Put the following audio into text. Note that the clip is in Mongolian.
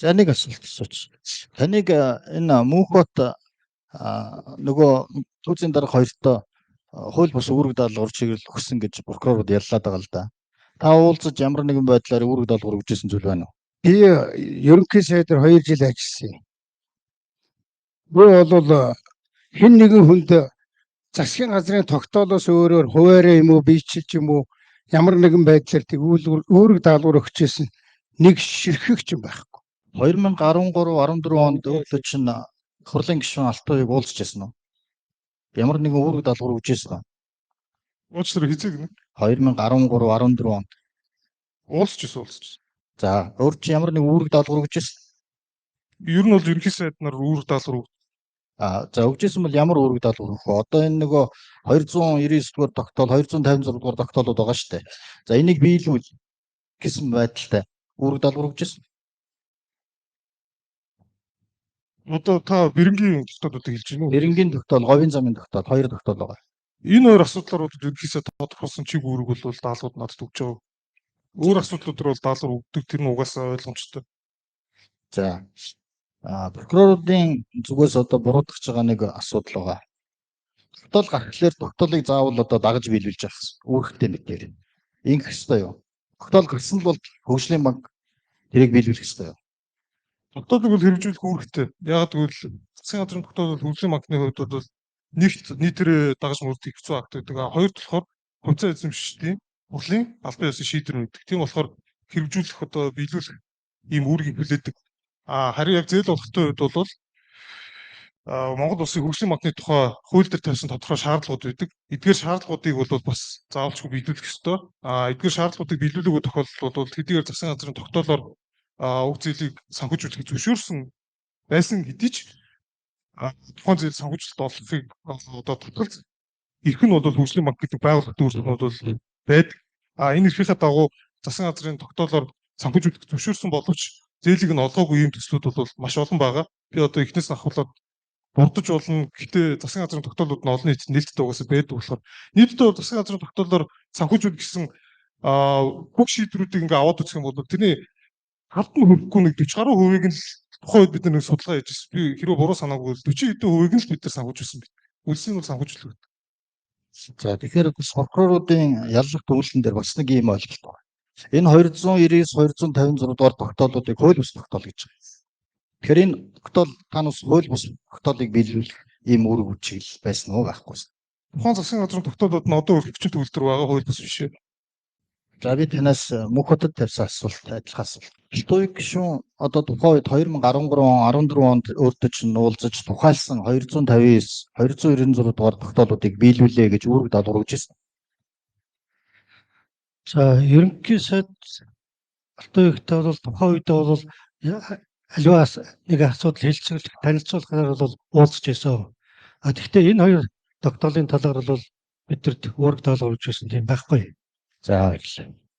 За нэг асуулт асууч. Таныг энэ мөнхбат нөгөө түүцийн дарга хоёртоо хууль бус үүрэг даалгавар чиглэл өгсөн гэж прокурорууд яллаад байгаа л да. Та уулзаж ямар нэгэн байдлаар үүрэг даалгавар өгчээсэн зүйл байна уу? Би ерөнхий сайдаар 2 жил ажилласан юм. Би бол хэн нэгэн хүнд засгийн газрын тогтоолоос өөрөөр хуваараа юм уу, биечилж юм уу, ямар нэгэн байдлаар үүрэг даалгавар өгчээсэн нэг ширхэгч юм байхгүй. 2013-14 онд өөртөө чинь хурлын гишүүн Алтуйг уулзчихсан уу? Ямар нэгэн үүрэг даалгавар өгчээсэн үү? Уучлаарай хизээ гэнэ. 2013-14 онд. Уулзчихсан. За, өөр чи ямар нэгэн үүрэг даалгавар өгчээсэн? Ер нь бол ерөнхий сайднаар үүрэг даалгавар За өгчээсэн бол ямар үүрэг даалгавар өгөх вэ? Одоо энэ нөгөө 299 дугаар тогтоол, 256 дугаар тогтоолууд байгаа шүү дээ. За энийг биелүүл гэсэн байдалтай үүрэг даалгавар өгчээсэн. одоо та бэрэнгийн тогтоолуудыг хэлж байна уу? Бэрэнгийн тогтоол, говийн замын тогтоол, хоёр тогтоол байгаа. Энэ хоёр асуудлаар бол ерөнхий сайд тодорхойлсон чиг үүрэг бол даалгавар надад өгч байгаа. Өөр асуудлууд төр бол даалгавар өгдөг, тэр нь угаасаа ойлгомжтой. За прокуроруудын зүгээс одоо буруудах байгаа нэг асуудал байгаа. Тогтоол гаргахлаар тогтоолыг заавал одоо дагаж биелүүлж явах үүрэгтэй мэтээр. Ингэх ёстой юу? Тогтоол гарсан бол хөгжлийн банк тэрийг биелүүлэх ёстой юу? Тогтоолыг бол хэрэгжүүлэх үүрэгтэй. Яг гэвэл засгийн газрын тогтоол бол хөгжлийн банкны хувьд бол нийтээр дагаж мөрдөх хэцүү акт гэдэг. Хоёр болохоор хувьцаа эзэмшигчдийн хурлын албан ёсны шийдвэр үүдэг. Тийм болохоор хэрэгжүүлэх одоо биелүүлэх ийм үүргийг хүлээдэг. Харин яг зээл болгохтой үед бол Монгол Улсын хөгжлийн банкны тухай хууль дээр тавьсан тодорхой шаардлагууд байдаг. Эдгээр шаардлагуудыг бол бас заавалчгүй биелүүлэх ёстой. Эдгээр шаардлагуудыг биелүүлээгүй тохиолдолд бол хэдийгээр засгийн газрын тогтоолоор уг зээлийг санхүүжүүлэхийг зөвшөөрсөн байсан хэдий ч тухайн зээл санхүүжилт олохыг одоо татгалз эрх нь бол хөгжлийн банк гэдэг байгууллагын дүрслэлүүд бол байдаг. Энэ эрхийнхээ дагуу засгийн газрын тогтоолоор санхүүжүүлэх зөвшөөрсөн боловч зээлийг нь олгоогүй ийм төслүүд бол маш олон байгаа. Би одоо эхнээс нь ахуулаад бурдаж болно. Гэхдээ засгийн газрын тогтоолууд нь олон нийтэд нээлттэй угаасаа байдаг болохоор нийтдээ засгийн газрын тогтоолоор санхүүжүүлэх гэсэн бүх шийдвэрүүдийг ингээ аваад үзэх юм бол тэрний халт нь хөрөхгүй нэг 40 гаруй хувийг нь тухайн үед бид нэг судалгаа хийж байсан. Би хэрвээ буруу санаагүй 40 хэдэн хувийг нь л бид нар санхүүжүүлсэн бид. Үлсийг нь санхүүжүүлэх. За тэгэхээр прокуроруудын яллах төвлөрөн дээр бас нэг ийм ойлголт байна. Энэ 299-256 дугаар тогтоолуудыг хууль бус тогтоол гэж байгаа. Тэгэхээр энэ тогтоол танаас хууль бус тогтоолыг биелүүлэх ийм үүрэг чиглэл байсан уу байхгүй юу? Тухайн засгийн газрын тогтоолууд нь одоо өргөжчин төвлөрөөр байгаа хууль бус биш ээ. За би танаас мөнх хотод тавьсан асуулт адилхан асуулт. Алтуйг гишүүн одоо тухайн үед 2013-14 онд өөртөө чинь уулзаж тухайлсан 259-296 дугаар тогтоолуудыг биелүүлээ гэж үүрэг даалгавар өгч ирсэн. За ерөнхий сайд Алтуйгтай бол тухайн үедээ бол аливаа нэг асуудал хэлцүүлэх танилцуулахаар бол уулзж байсан. Гэхдээ энэ хоёр тогтоолын талаар бол бидэрт үүрэг даалгавар өгч байсан тийм байхгүй. За баярлалаа.